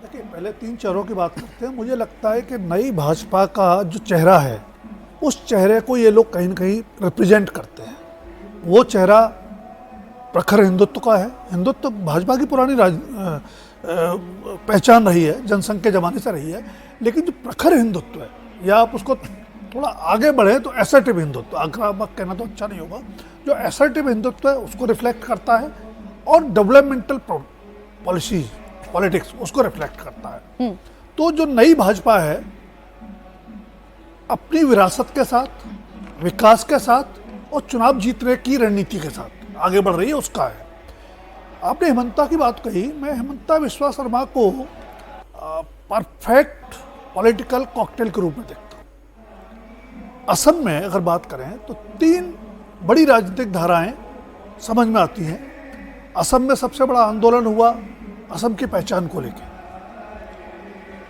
देखिए, पहले 3 चेहरों की बात करते हैं। मुझे लगता है कि नई भाजपा का जो चेहरा है, उस चेहरे को ये लोग कहीं न कहीं रिप्रेजेंट करते हैं। वो चेहरा प्रखर हिंदुत्व का है। हिंदुत्व भाजपा की पुरानी पहचान रही है, जनसंघ के ज़माने से रही है, लेकिन जो प्रखर हिंदुत्व है, या आप उसको थोड़ा आगे बढ़े तो असर्टिव हिंदुत्व, आक्रामक कहना तो अच्छा नहीं होगा, जो असर्टिव हिंदुत्व है उसको रिफ्लेक्ट करता है, और डेवलपमेंटल पॉलिसीज पॉलिटिक्स उसको रिफ्लेक्ट करता है। तो जो नई भाजपा है, अपनी विरासत के साथ, विकास के साथ और चुनाव जीतने की रणनीति के साथ आगे बढ़ रही है, उसका है। आपने हिमंता की बात कही, मैं हिमंता बिस्वा शर्मा को परफेक्ट पॉलिटिकल कॉकटेल के रूप में देखता हूँ। असम में अगर बात करें तो 3 बड़ी राजनीतिक धाराएं समझ में आती हैं। असम में सबसे बड़ा आंदोलन हुआ असम की पहचान को लेकर,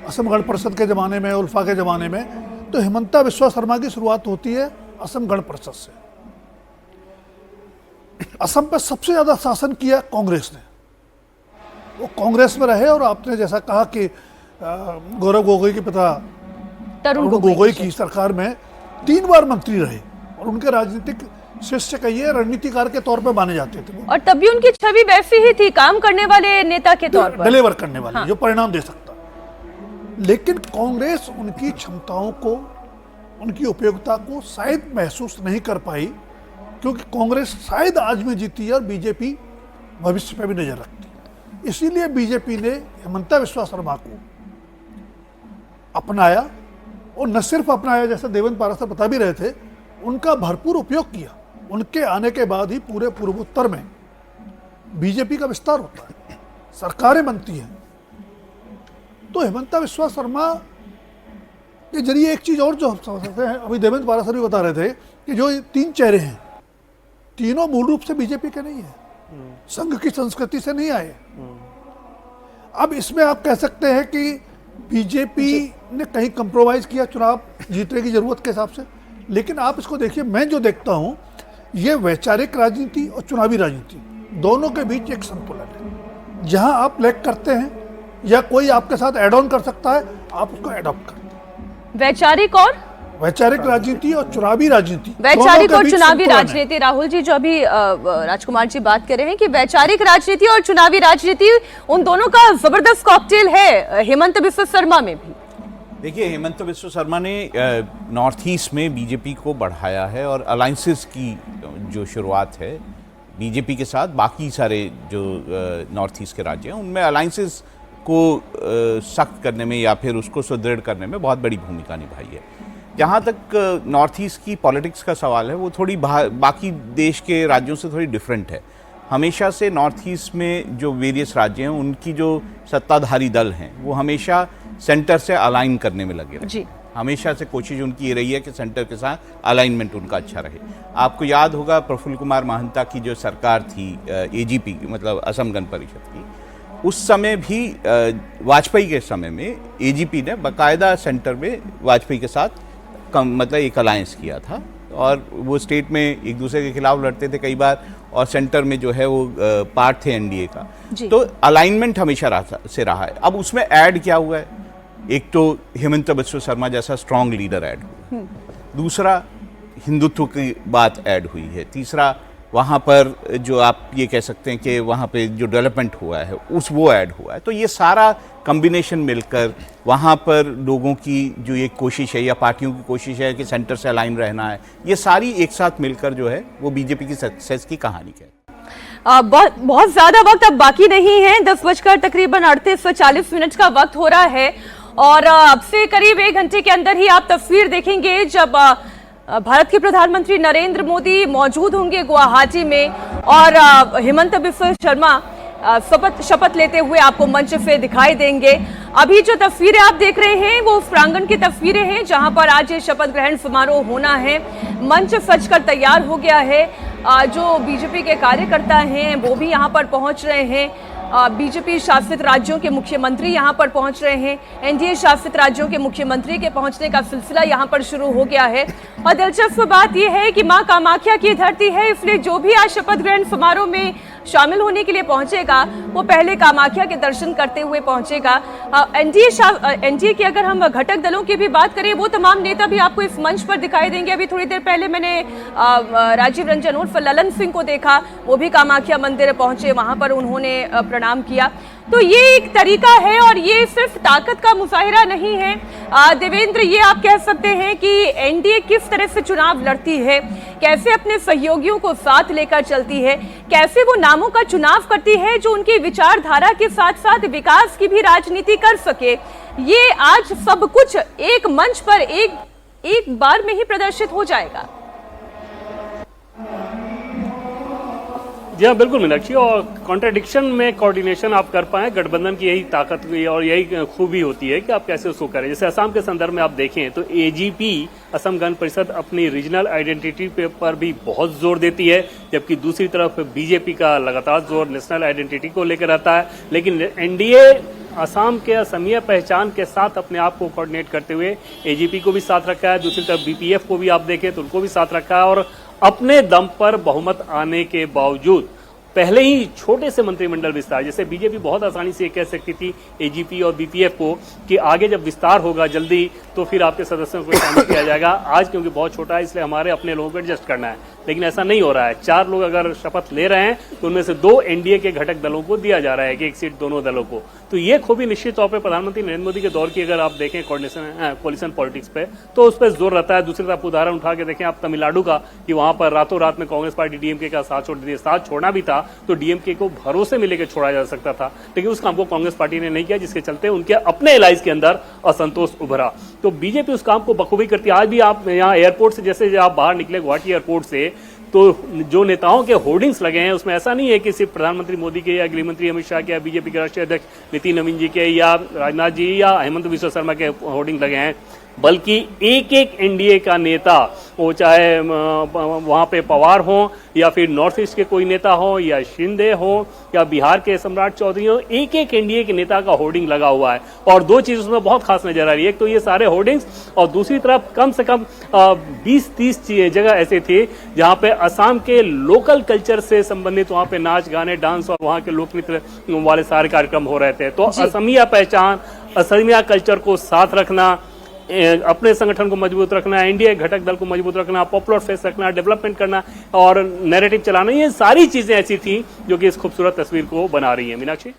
असम गण परिषद के ज़माने में, उल्फा के ज़माने में। तो हिमंता बिस्वा शर्मा की शुरुआत होती है असम गण परिषद से। असम पर सबसे ज़्यादा शासन किया कांग्रेस ने, वो कांग्रेस में रहे, और आपने जैसा कहा कि गौरव गोगोई के पिता तरुण गोगोई की सरकार में 3 बार मंत्री रहे, और उनके राजनीतिक शिष्य कहिए रणनीतिकार के तौर पर माने जाते थे। और तब भी उनकी छवि वैसी ही थी, काम करने वाले नेता के तौर पर, डिलीवर करने वाले, हाँ। जो परिणाम दे सकता। लेकिन कांग्रेस उनकी क्षमताओं को, उनकी उपयोगिता को शायद महसूस नहीं कर पाई, क्योंकि कांग्रेस शायद आज में जीती है और बीजेपी भविष्य पे भी नजर रखती है। इसीलिए बीजेपी ने हिमंता बिस्वा शर्मा को अपनाया, और न सिर्फ अपनाया, जैसे देवेंद्र पाराशर बता भी रहे थे, उनका भरपूर उपयोग किया। उनके आने के बाद ही पूरे पूर्वोत्तर में बीजेपी का विस्तार होता है, सरकारें बनती हैं। तो हिमंता बिस्वा शर्मा के जरिए एक चीज और जो हम समझ सकते हैं, अभी देवेंद्र पाराशर भी बता रहे थे कि जो 3 चेहरे हैं, तीनों मूल रूप से बीजेपी के नहीं है, संघ की संस्कृति से नहीं आए। अब इसमें आप कह सकते हैं कि बीजेपी ने कहीं कंप्रोमाइज किया चुनाव जीतने की जरूरत के हिसाब से, लेकिन आप इसको देखिए, मैं जो देखता हूं, ये वैचारिक राजनीति और चुनावी राजनीति दोनों के बीच एक संतुलन है। जहां आप लैग करते हैं या कोई आपके साथ एड ऑन कर सकता है, आप उसको एडॉप्ट करते हैं। वैचारिक राजनीति और चुनावी राजनीति, वैचारिक और चुनावी राजनीति। राहुल जी, जो अभी राजकुमार जी बात कर रहे हैं कि वैचारिक राजनीति और चुनावी राजनीति, उन दोनों का जबरदस्त कॉकटेल है हिमंता बिस्वा शर्मा में भी। देखिए, हिमंता बिस्वा शर्मा ने नॉर्थ ईस्ट में बीजेपी को बढ़ाया है, और अलायंसेस की जो शुरुआत है बीजेपी के साथ, बाकी सारे जो नॉर्थ ईस्ट के राज्य हैं उनमें अलायंसेस को सख्त करने में या फिर उसको सुदृढ़ करने में बहुत बड़ी भूमिका निभाई है। जहाँ तक नॉर्थ ईस्ट की पॉलिटिक्स का सवाल है, वो थोड़ी बाकी देश के राज्यों से थोड़ी डिफरेंट है। हमेशा से नॉर्थ ईस्ट में जो वेरियस राज्य हैं, उनकी जो सत्ताधारी दल हैं, वो हमेशा सेंटर से अलाइन करने में लगे रहे। हमेशा से कोशिश उनकी ये रही है कि सेंटर के साथ अलाइनमेंट उनका अच्छा रहे। आपको याद होगा प्रफुल्ल कुमार महंता की जो सरकार थी, एजीपी मतलब असम गण परिषद की, उस समय भी वाजपेयी के समय में एजीपी ने बाकायदा सेंटर में वाजपेयी के साथ मतलब एक अलायंस किया था, और वो स्टेट में एक दूसरे के खिलाफ लड़ते थे कई बार, और सेंटर में जो है वो पार्ट थे एनडीए का। तो अलाइनमेंट हमेशा से रहा है। अब उसमें ऐड क्या हुआ है, एक तो हिमंता बिस्वा शर्मा जैसा स्ट्रांग लीडर ऐड हुआ, दूसरा हिंदुत्व की बात ऐड हुई है, तीसरा वहाँ पर जो आप ये कह सकते हैं कि वहाँ पे जो डेवलपमेंट हुआ है वो ऐड हुआ है। तो ये सारा कॉम्बिनेशन मिलकर वहाँ पर लोगों की जो एक कोशिश है या पार्टियों की कोशिश है कि सेंटर से अलाइन रहना है, ये सारी एक साथ मिलकर जो है वो बीजेपी की सक्सेस की कहानी है। बहुत ज्यादा वक्त अब बाकी नहीं है, 10 बजकर तकरीबन 38-40 का वक्त हो रहा है, और अब से करीब 1 घंटे के अंदर ही आप तस्वीर देखेंगे जब भारत के प्रधानमंत्री नरेंद्र मोदी मौजूद होंगे गुवाहाटी में, और हिमंता बिस्वा शर्मा शपथ लेते हुए आपको मंच पे दिखाई देंगे। अभी जो तस्वीरें आप देख रहे हैं वो प्रांगण की तस्वीरें हैं जहां पर आज ये शपथ ग्रहण समारोह होना है। मंच सजकर तैयार हो गया है, जो बीजेपी के कार्यकर्ता हैं वो भी यहाँ पर पहुँच रहे हैं, बीजेपी शासित राज्यों के मुख्यमंत्री यहाँ पर पहुँच रहे हैं, एनडीए शासित राज्यों के मुख्यमंत्री के पहुँचने का सिलसिला यहाँ पर शुरू हो गया है। और दिलचस्प बात यह है कि मां कामाख्या की धरती है, इसलिए जो भी आज शपथ ग्रहण समारोह में शामिल होने के लिए पहुंचेगा वो पहले कामाख्या के दर्शन करते हुए पहुंचेगा। एनडीए की अगर हम घटक दलों की भी बात करें, वो तमाम नेता भी आपको इस मंच पर दिखाई देंगे। अभी थोड़ी देर पहले मैंने राजीव रंजन उर्फ ललन सिंह को देखा, वो भी कामाख्या मंदिर पहुंचे, वहां पर उन्होंने प्रणाम किया। तो ये एक तरीका है और ये सिर्फ ताकत का मुजाहिरा नहीं है। देवेंद्र, ये आप कह सकते हैं कि एनडीए किस तरह से चुनाव लड़ती है, कैसे अपने सहयोगियों को साथ लेकर चलती है, कैसे वो नामों का चुनाव करती है जो उनकी विचारधारा के साथ साथ विकास की भी राजनीति कर सके। ये आज सब कुछ एक मंच पर एक बार में ही प्रदर्शित हो जाएगा। जी हाँ, बिल्कुल मीनाक्षी, और कॉन्ट्रडिक्शन में कोऑर्डिनेशन आप कर पाए, गठबंधन की यही ताकत और यही खूबी होती है कि आप कैसे उसको करें। जैसे असम के संदर्भ में आप देखें तो एजीपी असम गण परिषद अपनी रीजनल आइडेंटिटी पर भी बहुत जोर देती है, जबकि दूसरी तरफ बीजेपी का लगातार जोर नेशनल आइडेंटिटी को लेकर रहता है। लेकिन एनडीए असम के असमिया पहचान के साथ अपने आप को कोऑर्डिनेट करते हुए एजीपी को भी साथ रखा है, दूसरी तरफ बीपीएफ को भी आप देखें तो उनको भी साथ रखा है, और अपने दम पर बहुमत आने के बावजूद पहले ही छोटे से मंत्रिमंडल विस्तार, जैसे बीजेपी बहुत आसानी से कह सकती थी एजीपी और बीपीएफ को कि आगे जब विस्तार होगा जल्दी तो फिर आपके सदस्यों को शामिल किया जाएगा। आज क्योंकि बहुत छोटा है इसलिए हमारे अपने लोगों को एडजस्ट करना है, लेकिन ऐसा नहीं हो रहा है। 4 लोग अगर शपथ ले रहे हैं तो उनमें से 2 एनडीए के घटक दलों को दिया जा रहा है कि 1 सीट दोनों दलों को। तो ये खूबी निश्चित तौर पर प्रधानमंत्री नरेंद्र मोदी के दौर की अगर आप देखें कोलिशन पॉलिटिक्स पे तो उस पर जोर रहता है। दूसरी तरफ उदाहरण उठा के देखें आप तमिलनाडु का, कि वहां पर रातों रात में कांग्रेस पार्टी डीएमके का साथ छोड़ दी। साथ छोड़ना भी था तो डीएमके को भरोसे में लेकर छोड़ा जा सकता था, लेकिन उस काम को कांग्रेस पार्टी ने नहीं किया, जिसके चलते उनके अपने एलाइज के अंदर असंतोष उभरा। तो बीजेपी उस काम को बखूबी करती है। आज भी आप यहाँ एयरपोर्ट से जैसे आप बाहर निकले गुवाहाटी एयरपोर्ट से, तो जो नेताओं के होर्डिंग्स लगे हैं उसमें ऐसा नहीं है कि सिर्फ प्रधानमंत्री मोदी के या गृहमंत्री अमित शाह के या बीजेपी के राष्ट्रीय अध्यक्ष नितिन नवीन जी के या राजनाथ जी या हेमंत बिस्वा शर्मा के होर्डिंग लगे हैं, बल्कि एक एनडीए का नेता, वो चाहे वहां पे पवार हो या फिर नॉर्थ ईस्ट के कोई नेता हो या शिंदे हो या बिहार के सम्राट चौधरी हो, एक एनडीए के नेता का होर्डिंग लगा हुआ है। और 2 चीज उसमें बहुत खास नजर आ रही है, एक तो ये सारे होर्डिंग्स, और दूसरी तरफ कम से कम 20-30 जगह ऐसे थे जहां पे असम के लोकल कल्चर से संबंधित वहां पे नाच गाने डांस और वहां के लोक नृत्य वाले सारे कार्यक्रम हो रहे थे। तो असमिया पहचान, असमिया कल्चर को साथ रखना, अपने संगठन को मजबूत रखना, एनडीए घटक दल को मजबूत रखना, पॉपुलर फेस रखना, डेवलपमेंट करना और नैरेटिव चलाना, ये सारी चीजें ऐसी थी जो कि इस खूबसूरत तस्वीर को बना रही है। मीनाक्षी।